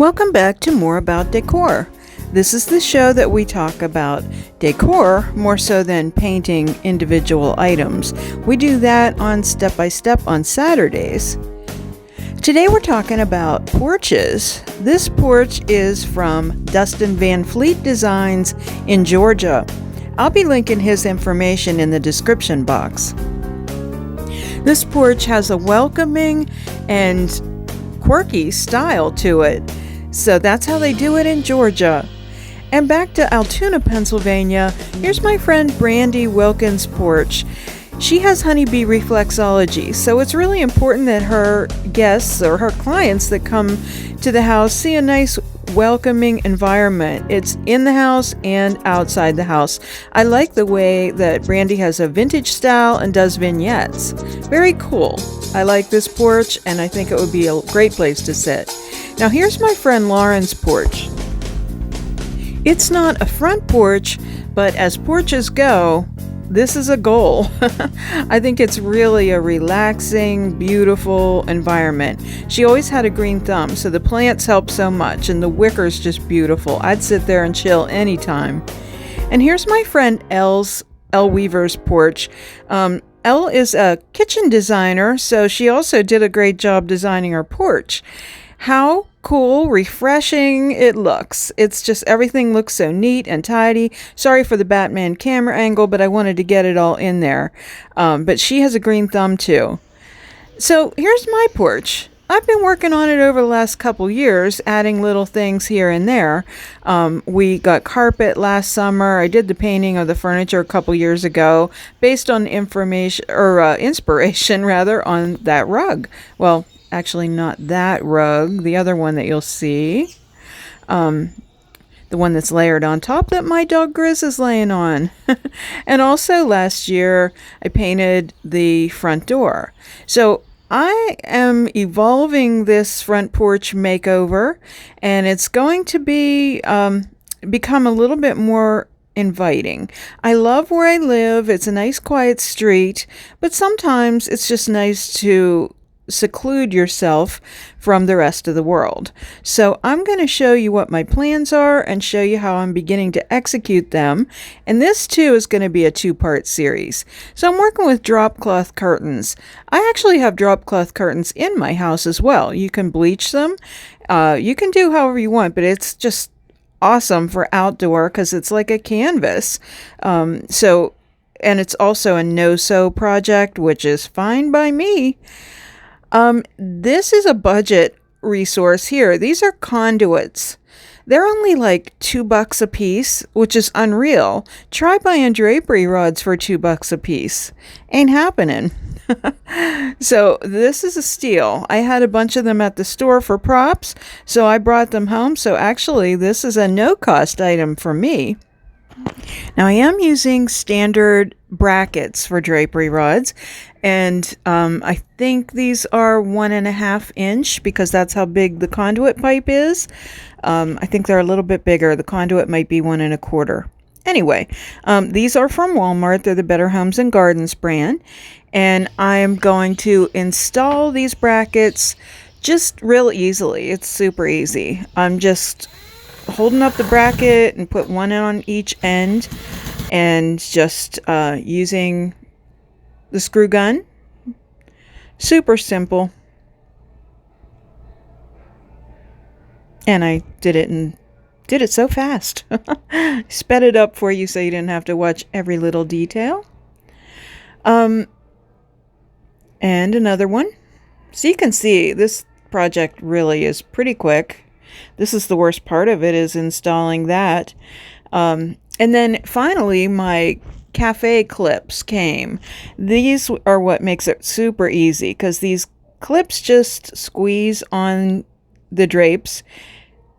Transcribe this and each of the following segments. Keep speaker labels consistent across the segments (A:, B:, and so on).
A: Welcome back to More About Decor. This is the show that we talk about decor more so than painting individual items. We do that on Step by Step on Saturdays. Today we're talking about porches. This porch is from Dustin Van Fleet Designs in Georgia. I'll be linking his information in the description box. This porch has a welcoming and quirky style to it. So that's how they do it in Georgia. And back to Altoona, Pennsylvania, here's my friend Brandy Wilkins' porch. She has honeybee reflexology, so it's really important that her guests or her clients that come to the house see a nice welcoming environment. It's in the house and outside the house. I like the way that Brandy has a vintage style and does vignettes. Very cool. I like this porch and I think it would be a great place to sit. Now here's my friend Lauren's porch. It's not a front porch, but as porches go, this is a goal. I think it's really a relaxing, beautiful environment. She always had a green thumb, so the plants help so much, and the wicker's just beautiful. I'd sit there and chill anytime. And here's my friend Elle Weaver's porch. Elle is a kitchen designer, so she also did a great job designing her porch. How cool, refreshing it looks. It's just everything looks so neat and tidy. Sorry for the Batman camera angle, but I wanted to get it all in there. But she has a green thumb too. So here's my porch. I've been working on it over the last couple years, adding little things here and there. We got carpet last summer. I did the painting of the furniture a couple years ago based on inspiration rather on that rug. Well, actually not that rug, the other one that you'll see. The one that's layered on top that my dog Grizz is laying on. And also last year I painted the front door. So I am evolving this front porch makeover, and it's going to be become a little bit more inviting. I love where I live. It's a nice quiet street, but sometimes it's just nice to seclude yourself from the rest of the world. So I'm going to show you what my plans are and show you how I'm beginning to execute them. And this too is going to be a two-part series. So I'm working with drop cloth curtains. I actually have drop cloth curtains in my house as well. You can bleach them. You can do however you want, but it's just awesome for outdoor because it's like a canvas. And it's also a no-sew project, which is fine by me. This is a budget resource here. These are conduits. They're only like $2 a piece, which is unreal. Try buying drapery rods for $2 a piece. Ain't happening. So this is a steal. I had a bunch of them at the store for props, so I brought them home. So actually, this is a no-cost item for me. Now I am using standard brackets for drapery rods, and I think these are 1.5 inch because that's how big the conduit pipe is. I think they're a little bit bigger. The conduit might be 1.25. Anyway, these are from Walmart. They're the Better Homes and Gardens brand, and I'm going to install these brackets just real easily. It's super easy. I'm just holding up the bracket and put one on each end and just using the screw gun. Super simple. And I did it so fast. Sped it up for you so you didn't have to watch every little detail. And another one. So you can see this project really is pretty quick. This is the worst part of it, is installing that. And then finally, my cafe clips came. These are what makes it super easy because these clips just squeeze on the drapes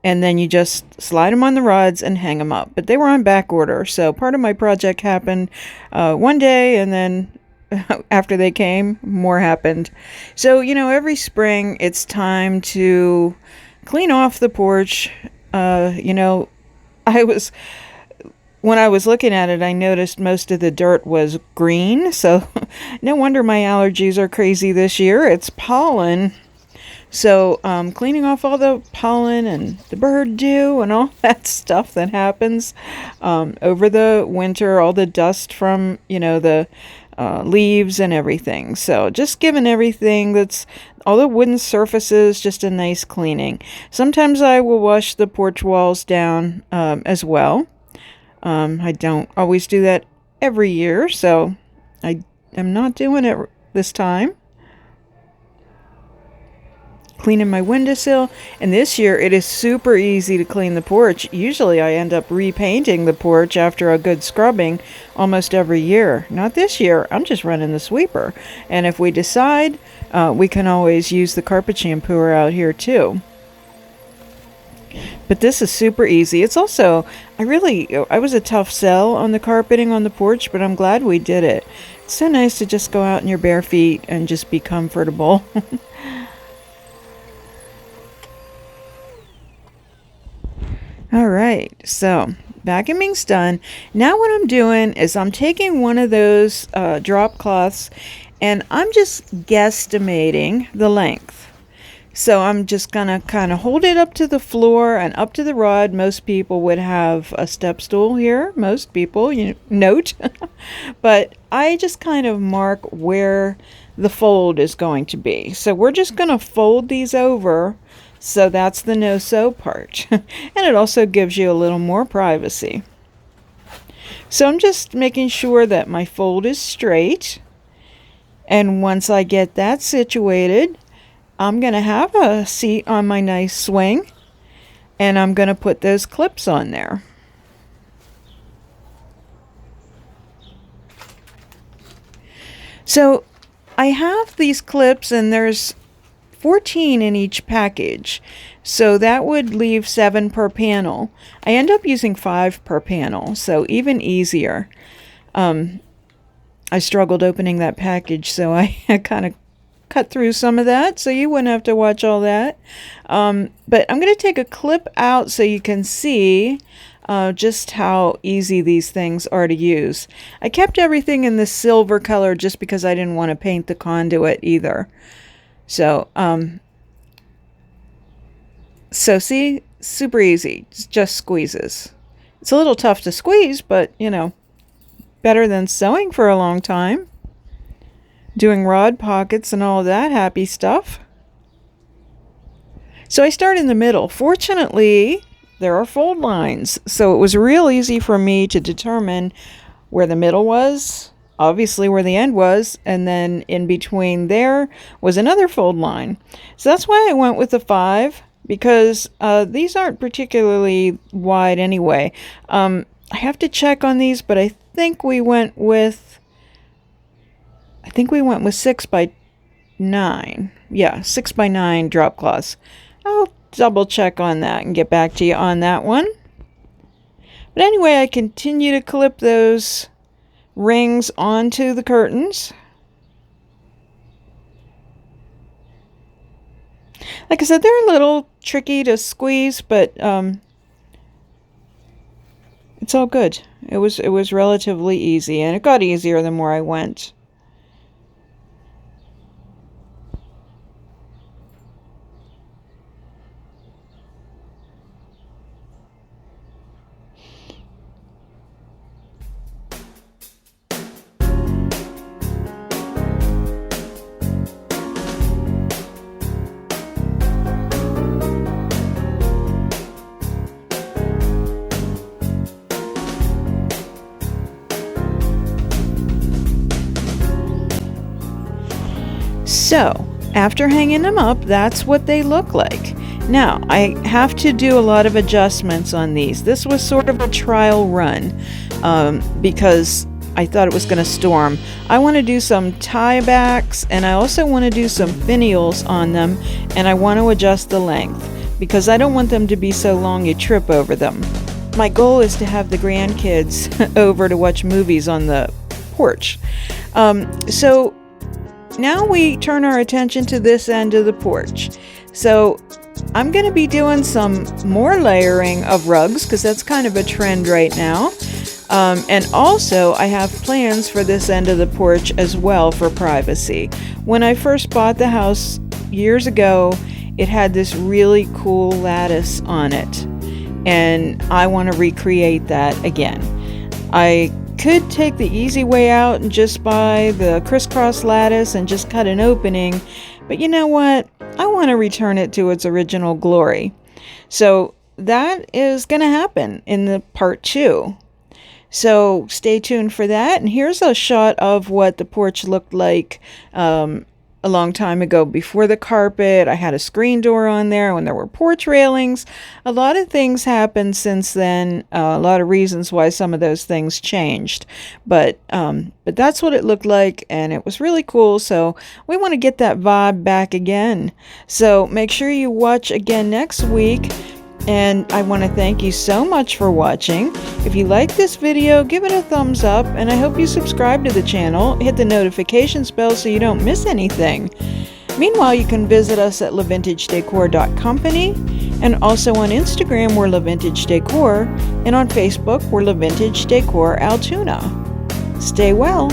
A: and then you just slide them on the rods and hang them up. But they were on back order, so part of my project happened one day, and then after they came, more happened. So, every spring it's time to clean off the porch. When I was looking at it, I noticed most of the dirt was green, so no wonder my allergies are crazy this year. It's pollen So cleaning off all the pollen and the bird dew and all that stuff that happens over the winter, all the dust from, the leaves and everything. So just giving everything that's all the wooden surfaces just a nice cleaning. Sometimes I will wash the porch walls down as well. I don't always do that every year, so I am not doing it this time. Cleaning my windowsill, and this year it is super easy to clean the porch. Usually I end up repainting the porch after a good scrubbing almost every year. Not this year, I'm just running the sweeper, and if we decide, we can always use the carpet shampooer out here too. But this is super easy. It's also, I was a tough sell on the carpeting on the porch, but I'm glad we did it. It's so nice to just go out in your bare feet and just be comfortable. All right, so vacuuming's done. Now what I'm doing is I'm taking one of those drop cloths and I'm just guesstimating the length. So I'm just gonna kind of hold it up to the floor and up to the rod. Most people would have a step stool here. Most people, note. But I just kind of mark where the fold is going to be. So we're just gonna fold these over. So that's the no-sew part. And it also gives you a little more privacy. So I'm just making sure that my fold is straight. And once I get that situated, I'm going to have a seat on my nice swing. And I'm going to put those clips on there. So I have these clips, and there's 14 in each package, so that would leave 7 per panel. I end up using 5 per panel, so even easier. I struggled opening that package, so I kind of cut through some of that, so you wouldn't have to watch all that. But I'm going to take a clip out so you can see just how easy these things are to use. I kept everything in the silver color just because I didn't want to paint the conduit either. So see, super easy, just squeezes. It's a little tough to squeeze, but, better than sewing for a long time. Doing rod pockets and all of that happy stuff. So I start in the middle. Fortunately, there are fold lines, so it was real easy for me to determine where the middle was, obviously where the end was, and then in between there was another fold line. So that's why I went with the 5, because these aren't particularly wide anyway. I have to check on these, but I think we went with 6 by 9. Yeah, 6 by 9 drop cloths. I'll double check on that and get back to you on that one. But anyway, I continue to clip those rings onto the curtains. Like I said, they're a little tricky to squeeze, but it's all good. It was relatively easy, and it got easier the more I went. So, after hanging them up, that's what they look like. Now, I have to do a lot of adjustments on these. This was sort of a trial run because I thought it was going to storm. I want to do some tiebacks, and I also want to do some finials on them, and I want to adjust the length because I don't want them to be so long you trip over them. My goal is to have the grandkids over to watch movies on the porch. So now we turn our attention to this end of the porch. So I'm going to be doing some more layering of rugs because that's kind of a trend right now. And also I have plans for this end of the porch as well for privacy. When I first bought the house years ago, it had this really cool lattice on it, and I want to recreate that again. I could take the easy way out and just buy the crisscross lattice and just cut an opening, but you know what? I want to return it to its original glory. So that is going to happen in the part 2. So stay tuned for that. And here's a shot of what the porch looked like a long time ago before the carpet. I had a screen door on there when there were porch railings. A lot of things happened since then. A lot of reasons why some of those things changed. But that's what it looked like, and it was really cool. So we want to get that vibe back again. So make sure you watch again next week. And I want to thank you so much for watching. If you like this video, give it a thumbs up, and I hope you subscribe to the channel. Hit the notifications bell so you don't miss anything. Meanwhile, you can visit us at lavintagedecor.company, and also on Instagram, we're lavintagedecor, and on Facebook, we're lavintagedecor Altoona. Stay well.